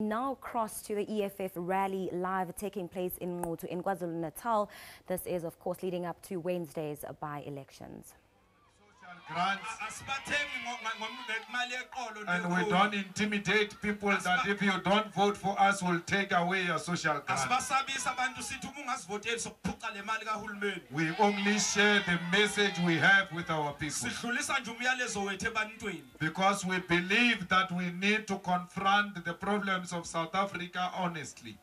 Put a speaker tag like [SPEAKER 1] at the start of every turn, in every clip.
[SPEAKER 1] Now cross to the EFF rally live taking place in Nquthu in KwaZulu-Natal. This is, of course, leading up to Wednesday's by-elections.
[SPEAKER 2] And we don't intimidate people that if you don't vote for us, we'll take away your social grants. We only share the message we have with our people. Because we believe that we need to confront the problems of South Africa honestly.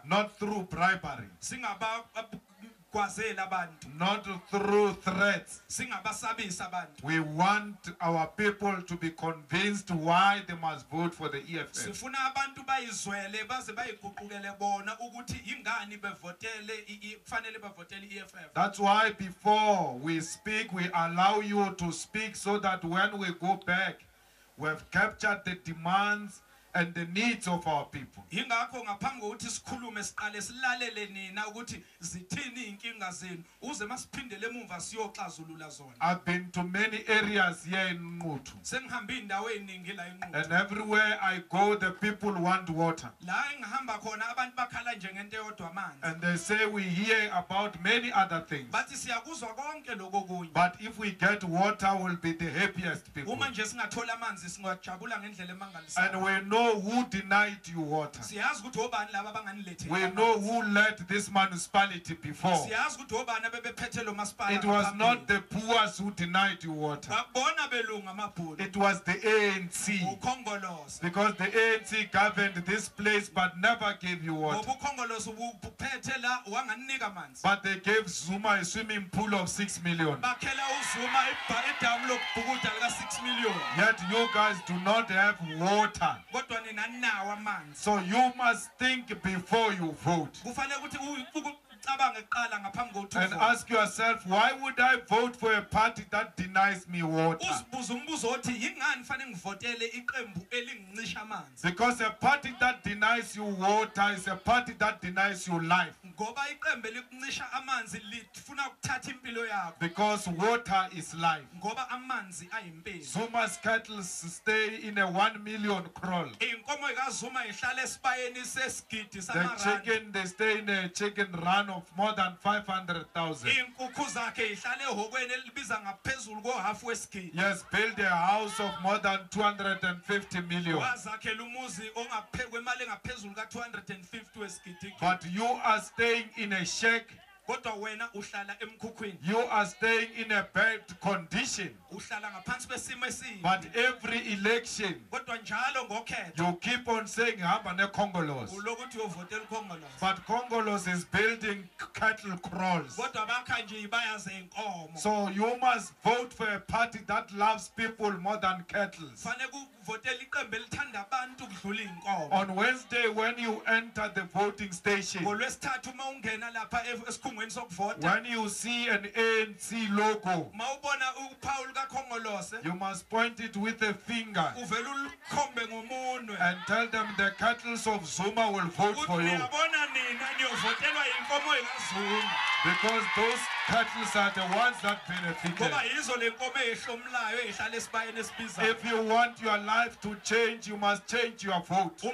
[SPEAKER 2] Not through bribery. Not through threats. We want our people to be convinced why they must vote for the EFF. That's why before we speak, we allow you to speak so that when we go back, we've captured the demands and the needs of our people. I've been to many areas here in Nquthu. And everywhere I go, the people want water. And they say we hear about many other things. But if we get water, we'll be the happiest people. And we know who denied you water. We know who led this municipality before. It was not the poor who denied you water. It was the ANC. Because the ANC governed this place but never gave you water. But they gave Zuma a swimming pool of 6 million. Yet you guys do not have water. So you must think before you vote. And ask yourself, why would I vote for a party that denies me water? Because a party that denies you water is a party that denies you life. Because water is life. Zuma's cattle stay in a 1 million kraal. The chicken, they stay in a chicken run of more than 500,000. Yes, build a house of more than 250 million. But you are staying in a shack. You are staying in a bad condition. But every election, you keep on saying, Congolos. But Congolos is building cattle kraals. So you must vote for a party that loves people more than cattle. On Wednesday, when you enter the voting station, when you see an ANC logo, you must point it with a finger and tell them the cattle of Zuma will vote for you. Because those cattle are the ones that benefited. If you want your life to change, you must change your vote. You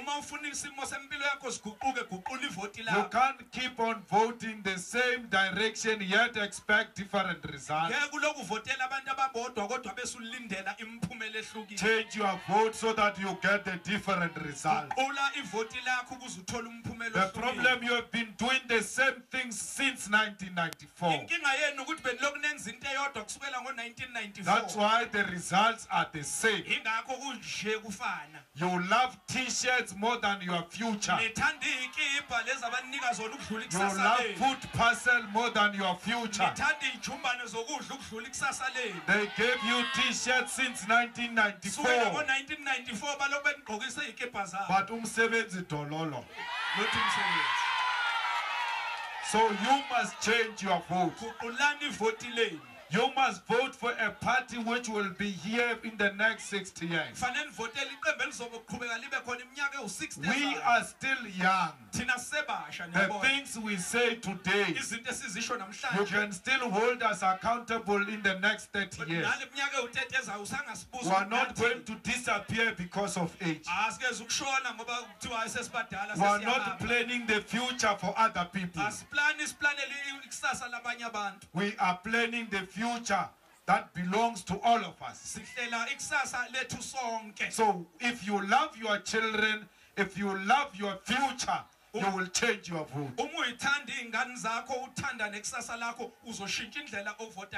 [SPEAKER 2] can't keep on voting the same direction yet expect different results. Change your vote so that you get a different result. The problem, you have been doing the same things since 1994. That's why the results are the same. You love t-shirts more than your future. You love food parcel more than your future. They gave you t-shirts since 1994. But umsebenzi dololo. So you must change your vote. You must vote for a party which will be here in the next 60 years. We are still young. The things we say today, you can still hold us accountable in the next 30 years. We are not going to disappear because of age. We are not planning the future for other people. We are planning the future that belongs to all of us. So if you love your children, if you love your future, you will change your vote.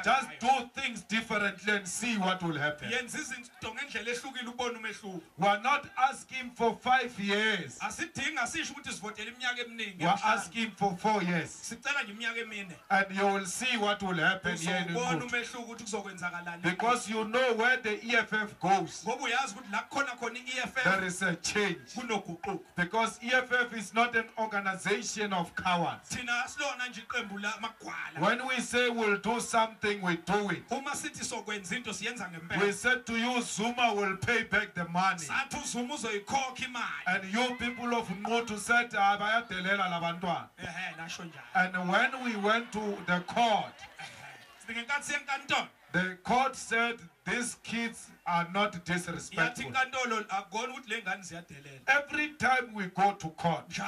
[SPEAKER 2] Just do things differently and see what will happen. We are not asking for 5 years. We are asking for 4 years. And you will see what will happen here in Nquthu. Because you know where the EFF goes, there is a change. Because EFF is not an organization of cowards. When we say we'll do something, we do it. We said to you, Zuma will pay back the money. And you people of Nquthu said, and when we went to the court, the court said these kids are not disrespectful. Every time we go to court,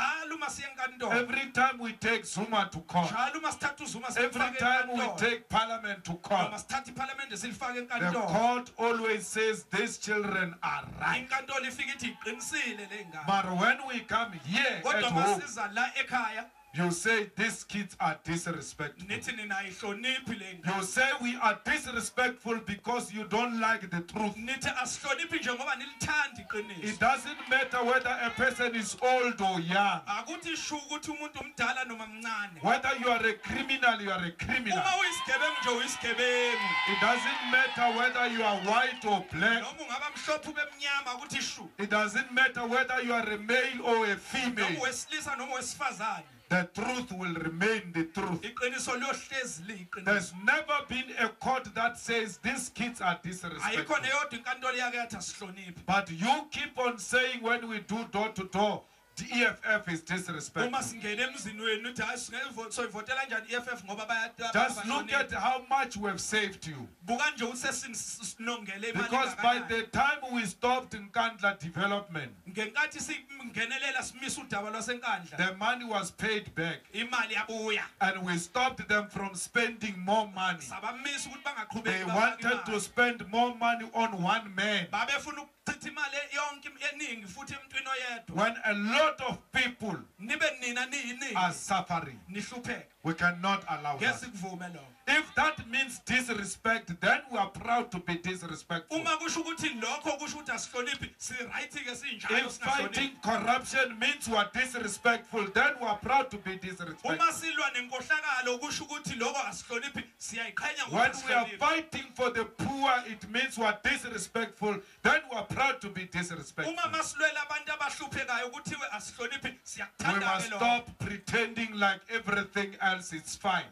[SPEAKER 2] every time we take Zuma to court, every time we take parliament to court, the court always says these children are right. But when we come here at home, you say these kids are disrespectful. You say we are disrespectful because you don't like the truth. It doesn't matter whether a person is old or young. Whether you are a criminal, you are a criminal. It doesn't matter whether you are white or black. It doesn't matter whether you are a male or a female. The truth will remain the truth. There's never been a court that says these kids are disrespectful. But you keep on saying when we do door to door, the EFF is disrespectful. Just look at how much we have saved you. Because by the time we stopped Nkandla development, the money was paid back. And we stopped them from spending more money. They wanted to spend more money on one man. When a lot of people are suffering, we cannot allow that. If that means disrespect, then we are proud to be disrespectful. If fighting corruption means we are disrespectful, then we are proud to be disrespectful. When we are fighting for the poor, it means we are disrespectful, then we are proud to be disrespectful. We must stop pretending like everything else is fine.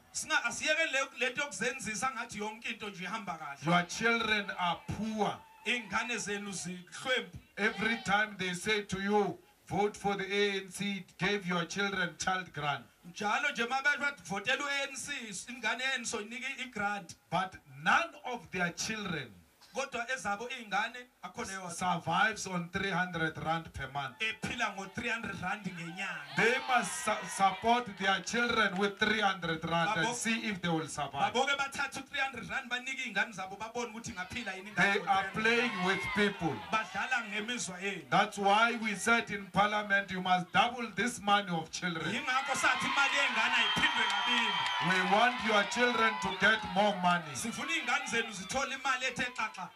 [SPEAKER 2] Your children are poor. Every time they say to you, vote for the ANC, give your children child grant. But none of their children survives on 300 rand per month. They must support their children with 300 rand and see if they will survive. They are playing with people. That's why we said in parliament you must double this money of children. We want your children to get more money.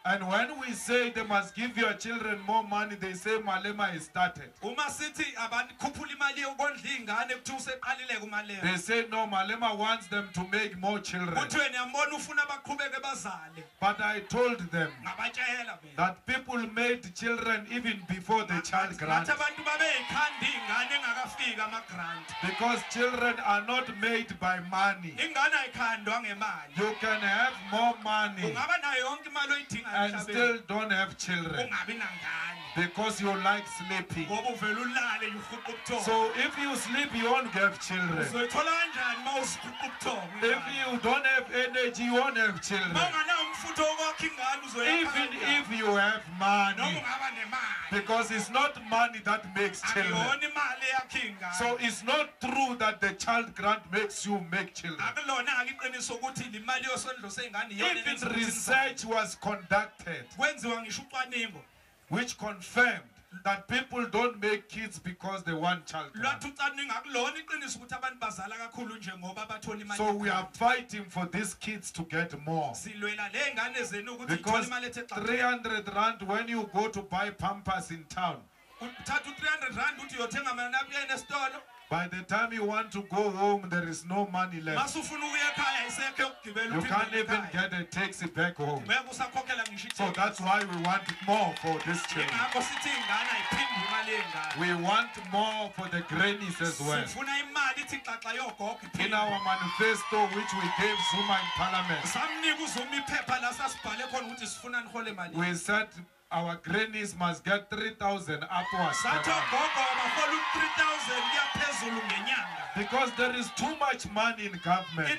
[SPEAKER 2] And when we say they must give your children more money, they say Malema is started. They say no, Malema wants them to make more children. But I told them that people people made children even before the child grant. Because children are not made by money. You can have more money and still don't have children because you like sleeping. So if you sleep, you won't have children. If you don't have energy, you won't have children. Even if you have money, because it's not money that makes children. So it's not true that the child grant makes you make children. Even research was conducted which confirmed that people don't make kids because they want child grant. So we are fighting for these kids to get more. Because 300 rand when you go to buy Pampers in town, by the time you want to go home, there is no money left. You can't even get a taxi back home. So that's why we want more for this children. We want more for the grannies as well. In our manifesto, which we gave Zuma in Parliament, we said our grannies must get 3,000 upwards. Because there is too much money in government.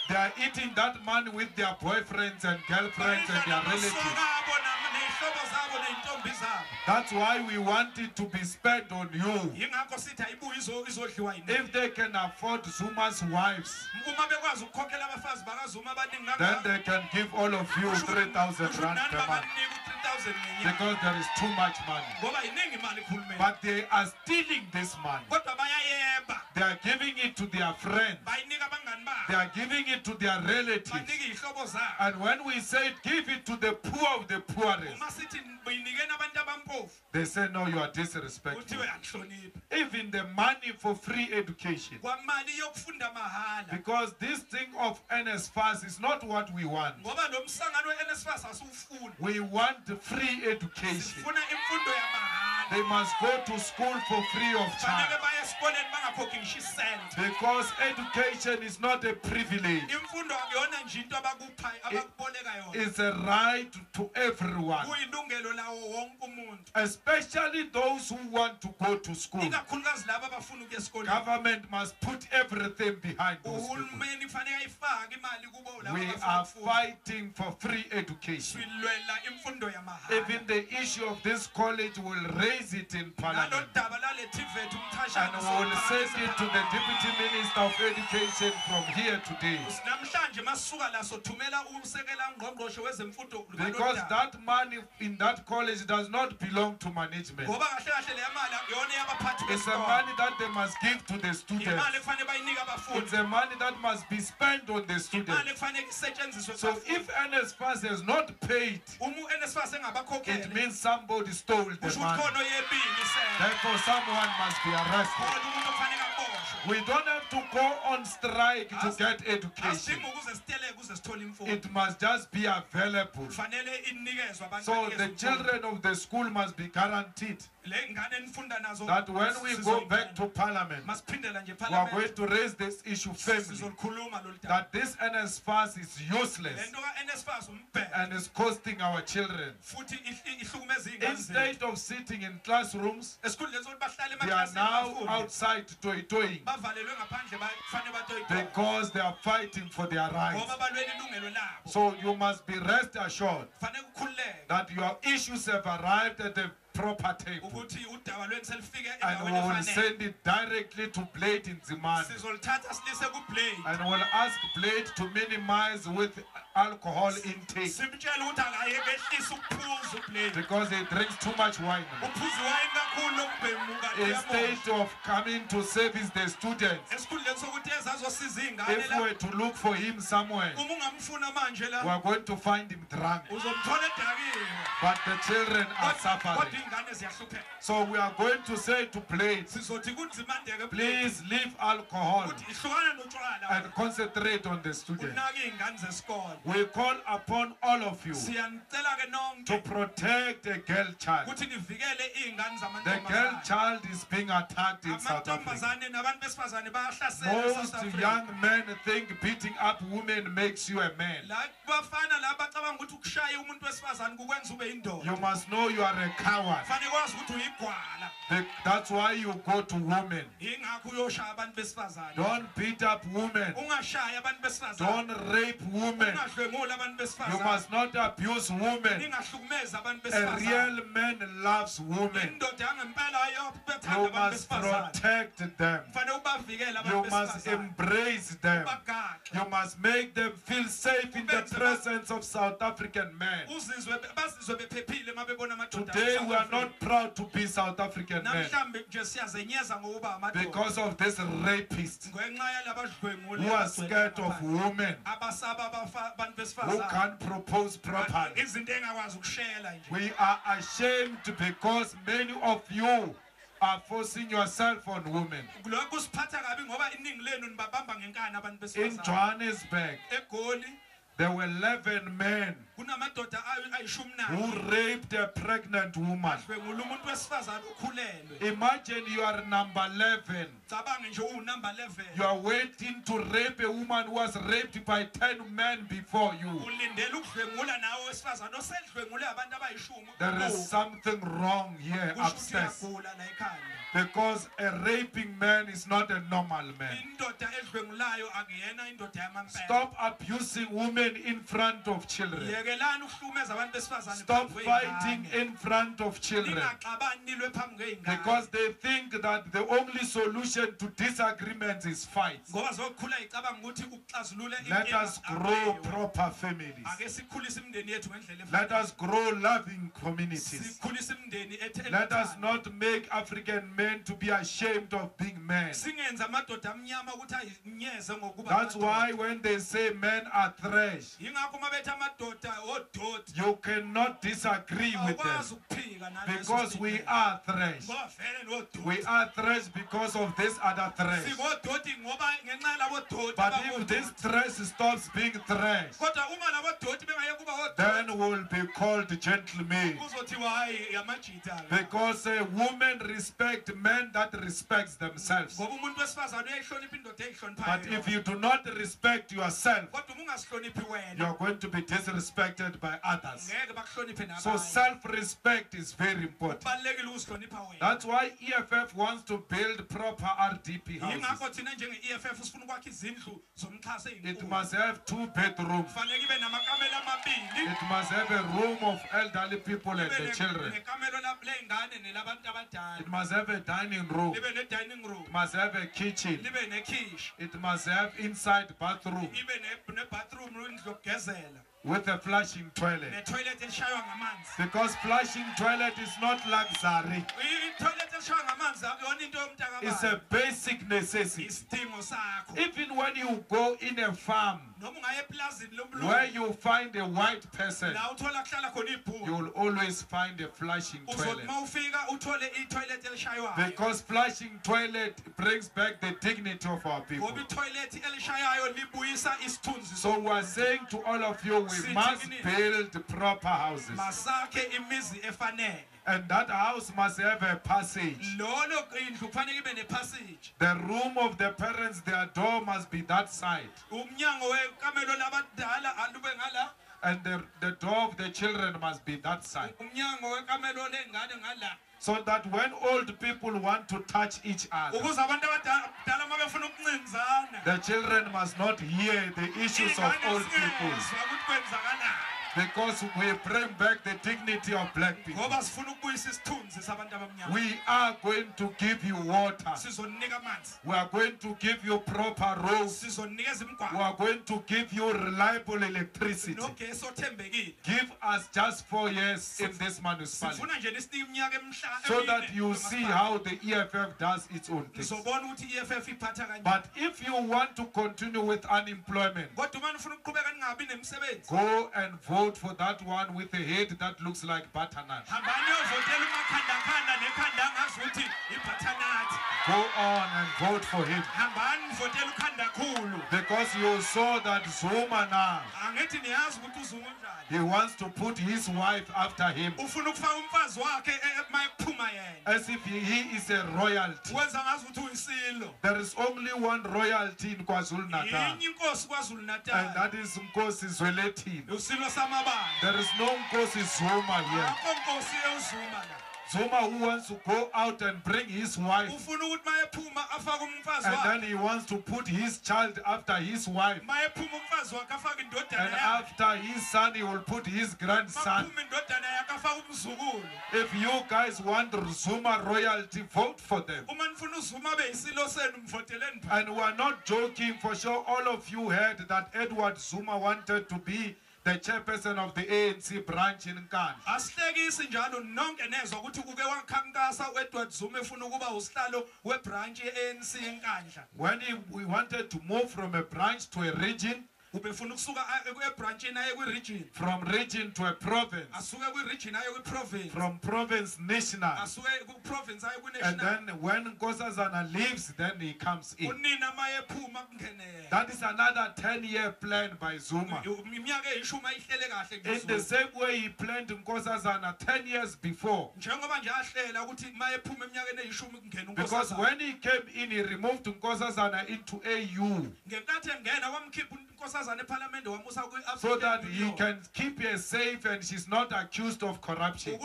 [SPEAKER 2] They are eating that money with their boyfriends and girlfriends and their relatives. That's why we want it to be spent on you. If they can afford Zuma's wives, then they can give all of you 3,000 rand per month. Because there is too much money. But they are stealing this money. They are giving it to their friends. They are giving it to their relatives. And when we say give it to the poor of the poorest, they say no, you are disrespectful. Even the money for free education. Because this thing of NSFAS is not what we want. We want free education. They must go to school for free of charge. Because education is not a privilege. It's a right to everyone. Especially those who want to go to school. Government must put everything behind those people. We are fighting for free education. Even the issue of this college will raise it in Parliament. And we will send it to the Deputy Minister of Education from here today. Because that money in that college does not belong to management. It's a money that they must give to the students. It's a money that must be spent on the students. So if NSFAS has not paid, it means somebody stole the money. Therefore, someone must be arrested. We don't have to go on strike to get education. It must just be available. So the children of the school must be guaranteed that when we go back to Parliament, we are going to raise this issue firmly, that this NSFAS is useless and is costing our children. Instead of sitting in classrooms, they are now outside toy-toying because they are fighting for their rights. So you must be rest assured that your issues have arrived at the proper table. And we will send it directly to Blade in Zimani. And we'll ask Blade to minimize with alcohol intake because he drinks too much wine. Instead of coming to service the students, if we were to look for him somewhere, we are going to find him drunk. But the children are suffering. So we are going to say to plates, please leave alcohol and concentrate on the students. We call upon all of you to protect the girl child. The girl child is being attacked in South Africa. Most young men think beating up women makes you a man. You must know you are a coward. That's why you go to women. Don't beat up women. Don't rape women. You must not abuse women. A real man loves women. You must protect them. You must embrace them. You must make them feel safe in the presence of South African men. Today we are not proud to be South African men because of this rapist who are scared of women, who can't propose properly. We are ashamed because many of you are forcing yourself on women. In Johannesburg, there were 11 men who raped a pregnant woman. Imagine you are number 11. You are waiting to rape a woman who was raped by 10 men before you. There is something wrong here upstairs. Because a raping man is not a normal man. Stop abusing women in front of children. Stop fighting in front of children. Because they think that the only solution to disagreements is fight. Let us grow proper families. Let us grow loving communities. Let us not make African men to be ashamed of being men. That's why when they say men are trash, you cannot disagree with them, because we are trash. We are trash because of this other trash. But if this trash stops being trash, then we'll be called gentlemen. Because a woman respects men that respects themselves. But if you do not respect yourself, you are going to be disrespected by others. So self-respect is very important. That's why EFF wants to build proper RDP houses. It must have 2 bedrooms. It must have a room of elderly people and the children. It must have a dining room. It must have a kitchen. It must have inside bathroom with a flushing toilet. Because flushing toilet is not luxury. It's a basic necessity. Even when you go in a farm where you find a white person, you will always find a flushing toilet. Because flushing toilet brings back the dignity of our people. So we are saying to all of you, we must build proper houses. And that house must have a passage. The room of the parents, their door must be that side. And the door of the children must be that side. So that when old people want to touch each other, the children must not hear the issues of old people. Because we bring back the dignity of black people. We are going to give you water. We are going to give you proper roads. We are going to give you reliable electricity. Give us just 4 years in this municipality, so that you see how the EFF does its own things. But if you want to continue with unemployment, go and vote vote for that one with a head that looks like butternut. Go on and vote for him. Because you saw that Zuma now, he wants to put his wife after him. As if he is a royalty. There is only one royalty in KwaZulu-Natal. And that is Nkosi Zwelithini. There is no Nkosi Zuma here. Zuma who wants to go out and bring his wife. And then he wants to put his child after his wife. And after his son, he will put his grandson. If you guys want Zuma royalty, vote for them. And we are not joking, for sure all of you heard that Edward Zuma wanted to be the chairperson of the ANC branch in Nkandla. When we wanted to move from a branch to a region, from region to a province, from province national, and then when Nkosazana leaves, then he comes in. That is another 10-year plan by Zuma. In the same way he planned Nkosazana 10 years before. Because when he came in, he removed Nkosazana into AU. So that he can keep her safe and she's not accused of corruption.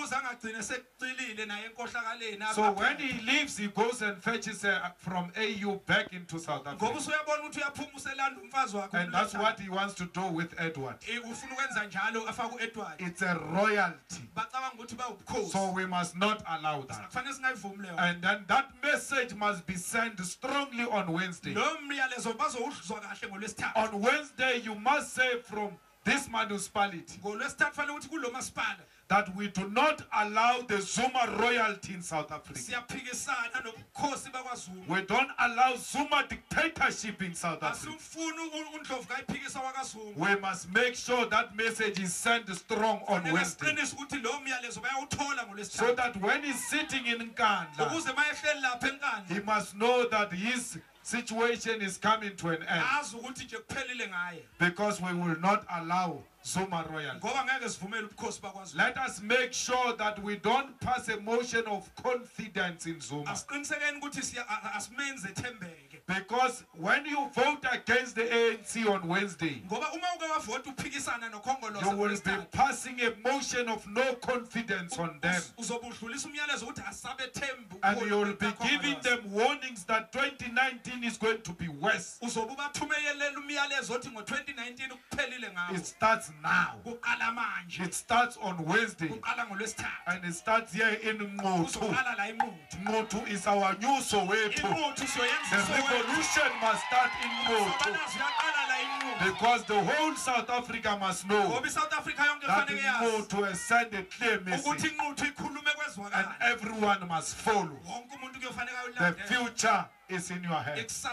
[SPEAKER 2] So when he leaves, he goes and fetches her from AU back into South Africa. And that's what he wants to do with Edward. It's a royalty. So we must not allow that. And then that message must be sent strongly on Wednesday. On Wednesday, you must say from this municipality that we do not allow the Zuma royalty in South Africa. We don't allow Zuma dictatorship in South Africa. We must make sure that message is sent strong on Wednesday. So that when he's sitting in Nkandla, he must know that his situation is coming to an end. Because we will not allow Zuma royalty. Let us make sure that we don't pass a motion of confidence in Zuma. Because when you vote against the ANC on Wednesday, you will be passing a motion of no confidence on them. And you will be giving them warnings that 2019 is going to be worse. It starts now. It starts on Wednesday. And it starts here in Nquthu. Nquthu is our new Soweto. The revolution must start in Nquthu. Because the whole South Africa must know that Nquthu has sent a clear message. And everyone must follow. The future is in your hands.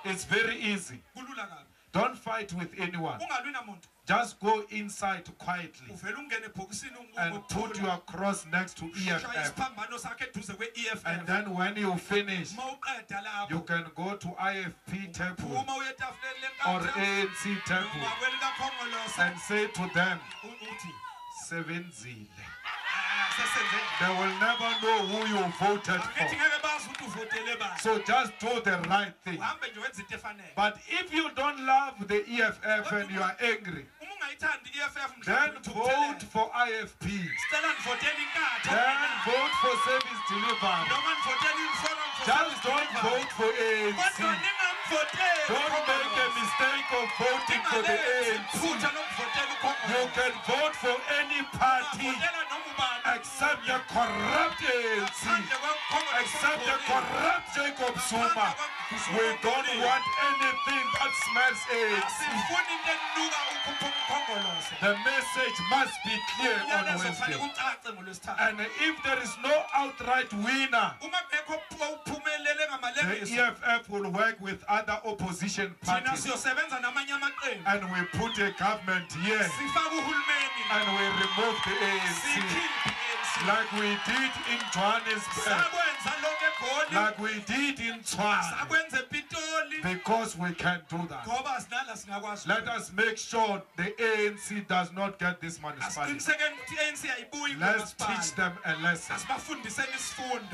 [SPEAKER 2] It's very easy. Don't fight with anyone. Just go inside quietly and put your cross next to EFF. And then when you finish, you can go to IFP temple or ANC temple and say to them, Sevenzile. They will never know who you voted for. So just do the right thing. But if you don't love the EFF and you are angry, then vote for IFP. Then vote for service delivery. Just don't vote for ANC. Don't make a mistake of voting for the ANC. You can vote for any party except the corrupt ANC, except the corrupt Jacob Zuma. We don't want anything that smells ANC. The message must be clear on Wednesday. And if there is no outright winner, The EFF will work with other opposition parties, and we put a government here, and we remove the ANC, like we did in Johannesburg, like we did in Tshwane, because we can do that. Let us make sure the ANC does not get this municipality. Let's teach them a lesson.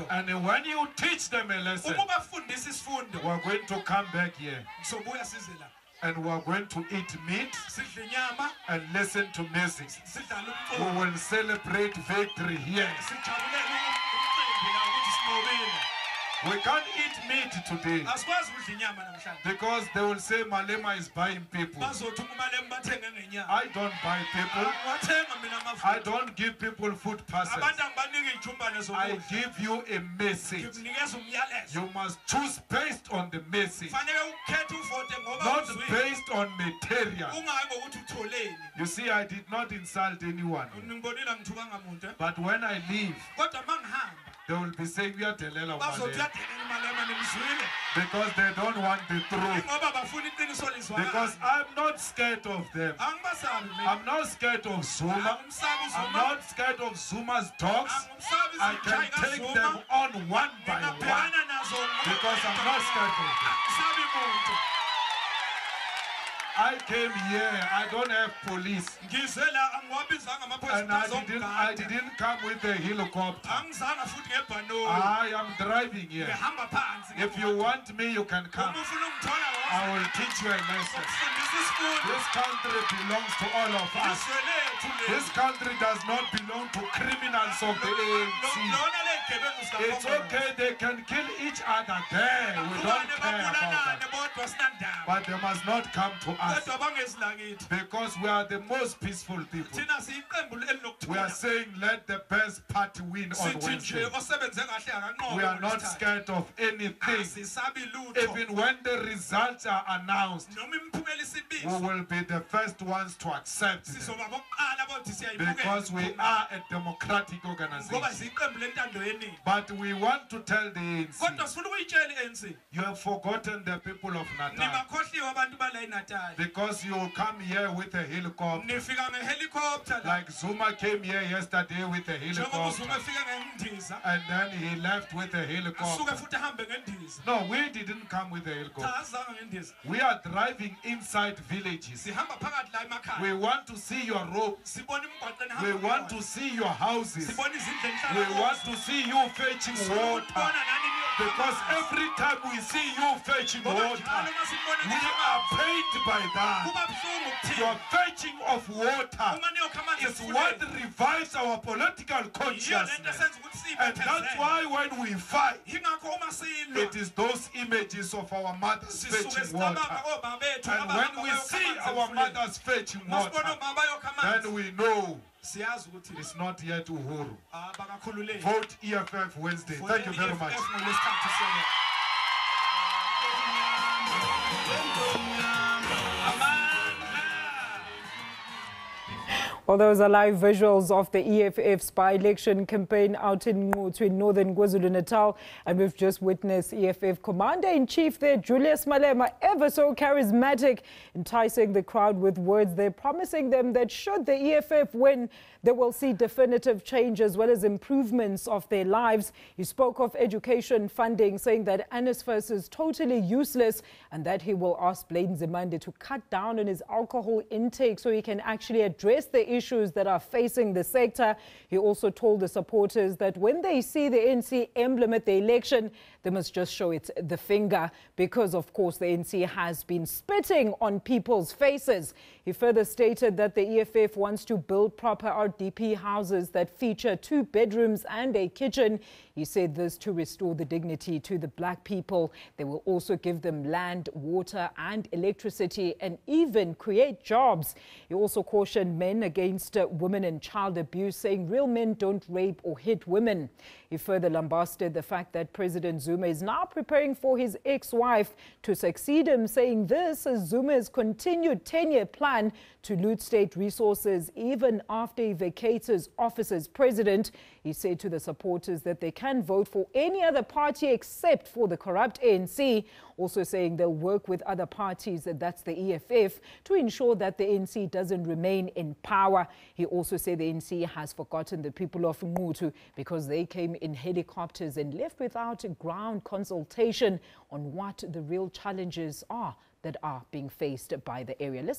[SPEAKER 2] And when you teach them a lesson, we're going to come back here. And we are going to eat meat and listen to music. We will celebrate victory here. We can't eat meat today because they will say Malema is buying people. I don't buy people. I don't give people food parcels. I give you a message. You must choose based on the message, not based on material. You see, I did not insult anyone. But when I leave, they will be saying we are Telela Malema, because they don't want the truth. Because I'm not scared of them. I'm not scared of Zuma. I'm not scared of Zuma's dogs. I can take them on one by one because I'm not scared of them. I came here, I don't have police. And I didn't come with a helicopter. I am driving here. If you want me, you can come. I will teach you a lesson. This country belongs to all of us. This country does not belong to criminals of the ANC. It's okay, they can kill each other there. We don't care about that. But they must not come to us, because we are the most peaceful people. We are saying let the best party win on Wednesday. We are not scared of anything. Even when the results are announced, we will be the first ones to accept them, because we are a democratic organization. But we want to tell the ANC, you have forgotten the people of Natal, because you come here with a helicopter, like Zuma came here yesterday with a helicopter, and then he left with a helicopter. No, we didn't come with a helicopter. We are driving inside villages. We want to see your roads. We want to see your houses. We want to see you fetching water. Because every time we see you fetching water, we are paid by that. Your fetching of water is what revives our political consciousness. And that's why when we fight, it is those images of our mothers fetching water. And when we see our mothers fetching water, then we know it's not yet Uhuru. Vote EFF Wednesday. Thank you very much.
[SPEAKER 3] Well, those are live visuals of the EFF's by-election campaign out in Nquthu in northern KwaZulu-Natal. And we've just witnessed EFF Commander-in-Chief there, Julius Malema, ever so charismatic, enticing the crowd with words there, promising them that should the EFF win, they will see definitive change as well as improvements of their lives. He spoke of education funding, saying that NSFAS is totally useless and that he will ask Blaine Nzimande to cut down on his alcohol intake so he can actually address the issues that are facing the sector. He also told the supporters that when they see the ANC emblem at the election, they must just show it the finger, because of course the ANC has been spitting on people's faces. He further stated that the EFF wants to build proper RDP houses that feature 2 bedrooms and a kitchen. He said this to restore the dignity to the black people. They will also give them land, water and electricity and even create jobs. He also cautioned men against women and child abuse, saying real men don't rape or hit women. He further lambasted the fact that President Zuma is now preparing for his ex-wife to succeed him, saying this is Zuma's continued 10-year plan plan to loot state resources even after he vacates his office as president. He said to the supporters that they can vote for any other party except for the corrupt ANC, also saying they'll work with other parties, that's the EFF, to ensure that the ANC doesn't remain in power. He also said the ANC has forgotten the people of Nquthu because they came in helicopters and left without ground consultation on what the real challenges are that are being faced by the area.